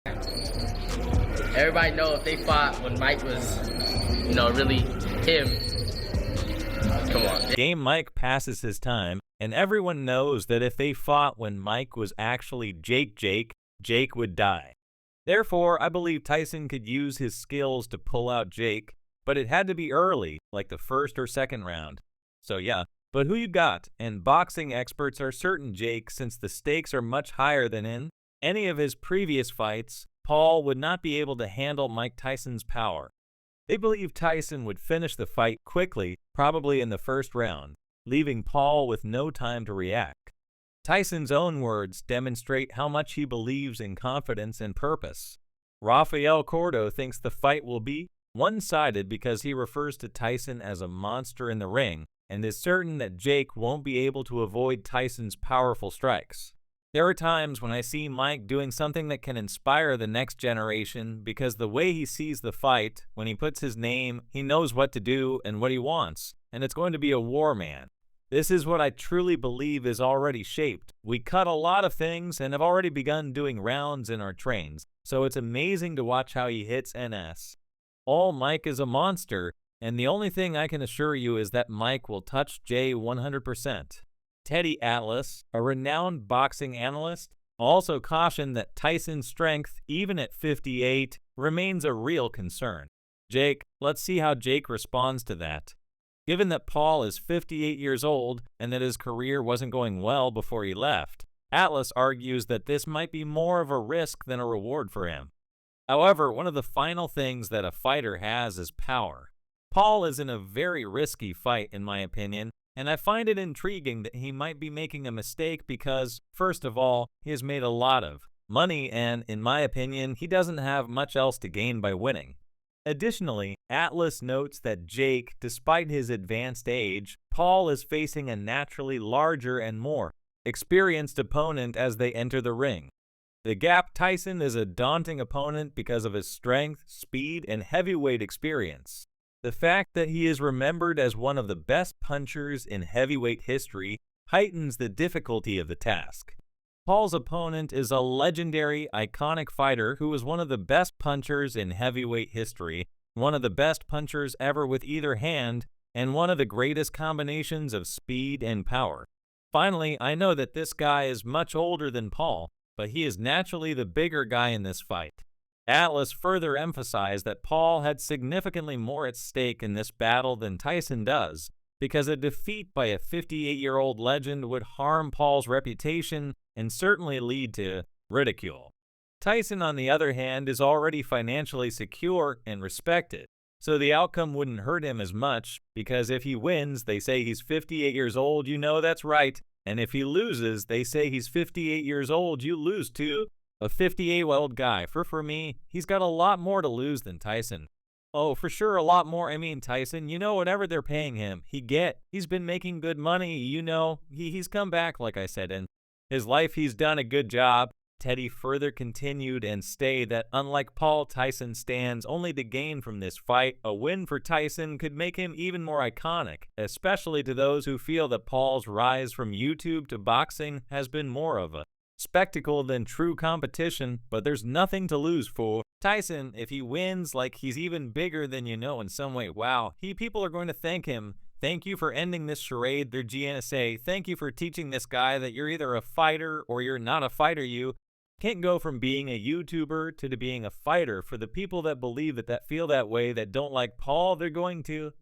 Everybody know if they fought when Mike was, really him. Come on. Game Mike passes his time, and everyone knows that if they fought when Mike was actually Jake would die. Therefore, I believe Tyson could use his skills to pull out Jake, but it had to be early, like the first or second round. So yeah, but who you got? And boxing experts are certain Jake, since the stakes are much higher than in any of his previous fights, Paul would not be able to handle Mike Tyson's power. They believe Tyson would finish the fight quickly, probably in the first round, leaving Paul with no time to react. Tyson's own words demonstrate how much he believes in confidence and purpose. Rafael Cordo thinks the fight will be one-sided because he refers to Tyson as a monster in the ring and is certain that Jake won't be able to avoid Tyson's powerful strikes. There are times when I see Mike doing something that can inspire the next generation because the way he sees the fight, when he puts his name, he knows what to do and what he wants, and it's going to be a war man. This is what I truly believe is already shaped. We cut a lot of things and have already begun doing rounds in our trains, so it's amazing to watch how he hits NS. All Mike is a monster, and the only thing I can assure you is that Mike will touch Jay 100%. Teddy Atlas, a renowned boxing analyst, also cautioned that Tyson's strength, even at 58, remains a real concern. Let's see how Jake responds to that. Given that Paul is 58 years old and that his career wasn't going well before he left, Atlas argues that this might be more of a risk than a reward for him. However, one of the final things that a fighter has is power. Paul is in a very risky fight, in my opinion, and I find it intriguing that he might be making a mistake because, first of all, he has made a lot of money and, in my opinion, he doesn't have much else to gain by winning. Additionally, Atlas notes that Jake, despite his advanced age, Paul is facing a naturally larger and more experienced opponent as they enter the ring. The Gap Tyson is a daunting opponent because of his strength, speed, and heavyweight experience. The fact that he is remembered as one of the best punchers in heavyweight history heightens the difficulty of the task. Paul's opponent is a legendary, iconic fighter who was one of the best punchers in heavyweight history, one of the best punchers ever with either hand, and one of the greatest combinations of speed and power. Finally, I know that this guy is much older than Paul, but he is naturally the bigger guy in this fight. Atlas further emphasized that Paul had significantly more at stake in this battle than Tyson does, because a defeat by a 58-year-old legend would harm Paul's reputation and certainly lead to ridicule. Tyson, on the other hand, is already financially secure and respected, so the outcome wouldn't hurt him as much, because if he wins, they say he's 58 years old, you know that's right, and if he loses, they say he's 58 years old, you lose too. A 58-year-old guy, for me, he's got a lot more to lose than Tyson. Oh, for sure, a lot more. I mean, Tyson, whatever they're paying him, he's been making good money, he's come back, like I said, and his life, he's done a good job. Teddy further continued and stated that unlike Paul, Tyson stands only to gain from this fight. A win for Tyson could make him even more iconic, especially to those who feel that Paul's rise from YouTube to boxing has been more of a spectacle than true competition, but there's nothing to lose for Tyson. If he wins, like he's even bigger than in some way. Wow, people are going to thank him. Thank you for ending this charade. They're gonna say, thank you for teaching this guy that you're either a fighter or you're not a fighter. You can't go from being a YouTuber to being a fighter. For the people that believe that feel that way, that don't like Paul, they're going to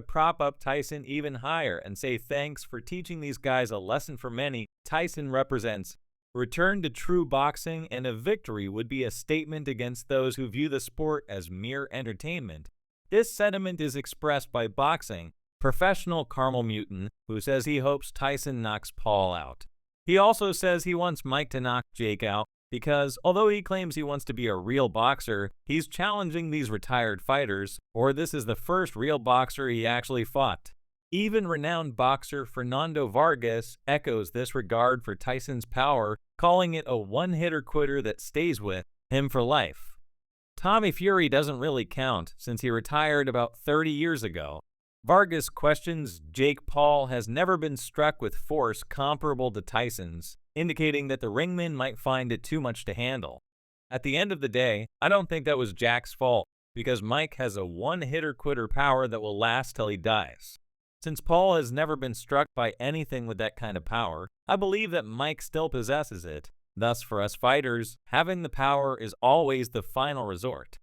prop up Tyson even higher and say thanks for teaching these guys a lesson for many. Tyson represents return to true boxing, and a victory would be a statement against those who view the sport as mere entertainment. This sentiment is expressed by boxing professional Carmel Mutant, who says he hopes Tyson knocks Paul out. He also says he wants Mike to knock Jake out because, although he claims he wants to be a real boxer, he's challenging these retired fighters, or this is the first real boxer he actually fought. Even renowned boxer Fernando Vargas echoes this regard for Tyson's power, calling it a one-hitter quitter that stays with him for life. Tommy Fury doesn't really count, since he retired about 30 years ago. Vargas questions Jake Paul has never been struck with force comparable to Tyson's, indicating that the ringman might find it too much to handle. At the end of the day, I don't think that was Jack's fault, because Mike has a one-hitter-quitter power that will last till he dies. Since Paul has never been struck by anything with that kind of power, I believe that Mike still possesses it. Thus, for us fighters, having the power is always the final resort.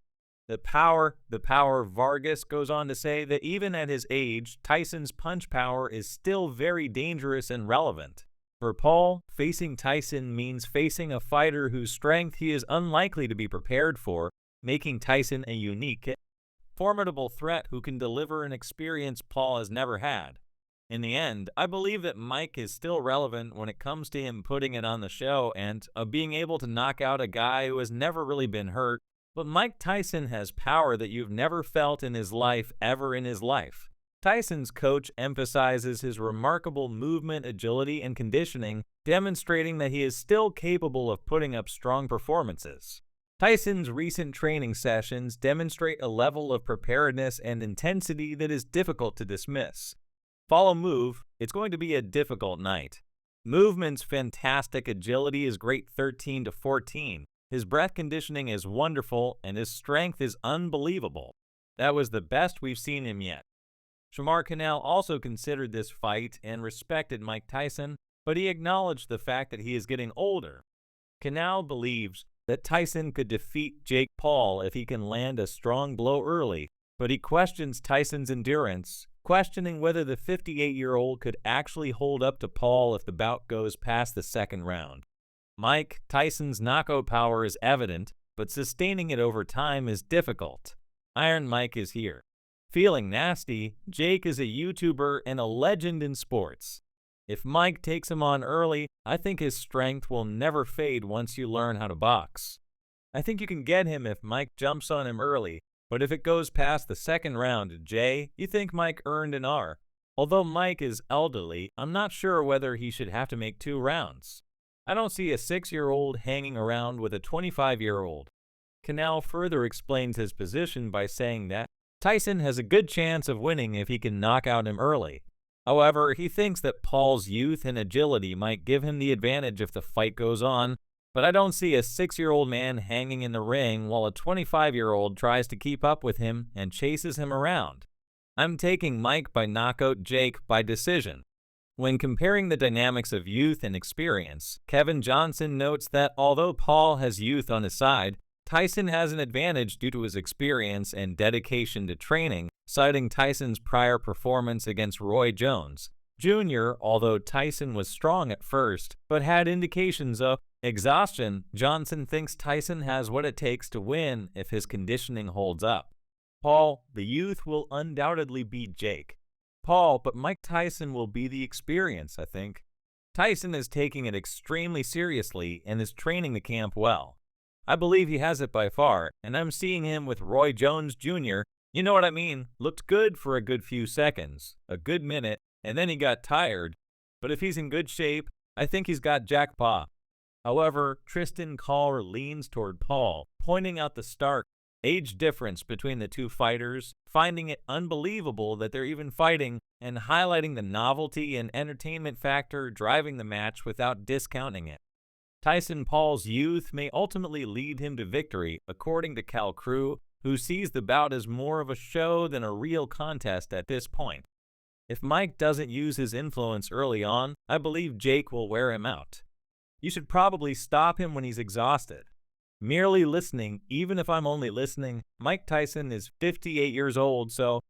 The power, Vargas goes on to say that even at his age, Tyson's punch power is still very dangerous and relevant. For Paul, facing Tyson means facing a fighter whose strength he is unlikely to be prepared for, making Tyson a unique, formidable threat who can deliver an experience Paul has never had. In the end, I believe that Mike is still relevant when it comes to him putting it on the show and of being able to knock out a guy who has never really been hurt, but Mike Tyson has power that you've never felt in his life ever in his life. Tyson's coach emphasizes his remarkable movement, agility, and conditioning, demonstrating that he is still capable of putting up strong performances. Tyson's recent training sessions demonstrate a level of preparedness and intensity that is difficult to dismiss. Follow move, it's going to be a difficult night. Movement's fantastic agility is great 13 to 14. His breath conditioning is wonderful and his strength is unbelievable. That was the best we've seen him yet. Shamar Canal also considered this fight and respected Mike Tyson, but he acknowledged the fact that he is getting older. Canal believes that Tyson could defeat Jake Paul if he can land a strong blow early, but he questions Tyson's endurance, questioning whether the 58-year-old could actually hold up to Paul if the bout goes past the second round. Mike Tyson's knockout power is evident, but sustaining it over time is difficult. Iron Mike is here. Feeling nasty, Jake is a YouTuber and a legend in sports. If Mike takes him on early, I think his strength will never fade once you learn how to box. I think you can get him if Mike jumps on him early, but if it goes past the second round, Jay, you think Mike earned an R. Although Mike is elderly, I'm not sure whether he should have to make 2 rounds. I don't see a 6-year-old hanging around with a 25-year-old. Canal further explains his position by saying that Tyson has a good chance of winning if he can knock out him early. However, he thinks that Paul's youth and agility might give him the advantage if the fight goes on, but I don't see a 6-year-old man hanging in the ring while a 25-year-old tries to keep up with him and chases him around. I'm taking Mike by knockout, Jake by decision. When comparing the dynamics of youth and experience, Kevin Johnson notes that although Paul has youth on his side, Tyson has an advantage due to his experience and dedication to training, citing Tyson's prior performance against Roy Jones Jr. Although Tyson was strong at first, but had indications of exhaustion, Johnson thinks Tyson has what it takes to win if his conditioning holds up. Paul, the youth, will undoubtedly beat Jake. Paul, but Mike Tyson will be the experience, I think. Tyson is taking it extremely seriously and is training the camp well. I believe he has it by far, and I'm seeing him with Roy Jones Jr. You know what I mean? Looked good for a good few seconds, a good minute, and then he got tired. But if he's in good shape, I think he's got jackpot. However, Tristan Caller leans toward Paul, pointing out the stark age difference between the two fighters, finding it unbelievable that they're even fighting, and highlighting the novelty and entertainment factor driving the match without discounting it. Tyson Paul's youth may ultimately lead him to victory, according to Cal Crew, who sees the bout as more of a show than a real contest at this point. If Mike doesn't use his influence early on, I believe Jake will wear him out. You should probably stop him when he's exhausted. Merely listening, even if I'm only listening, Mike Tyson is 58 years old, so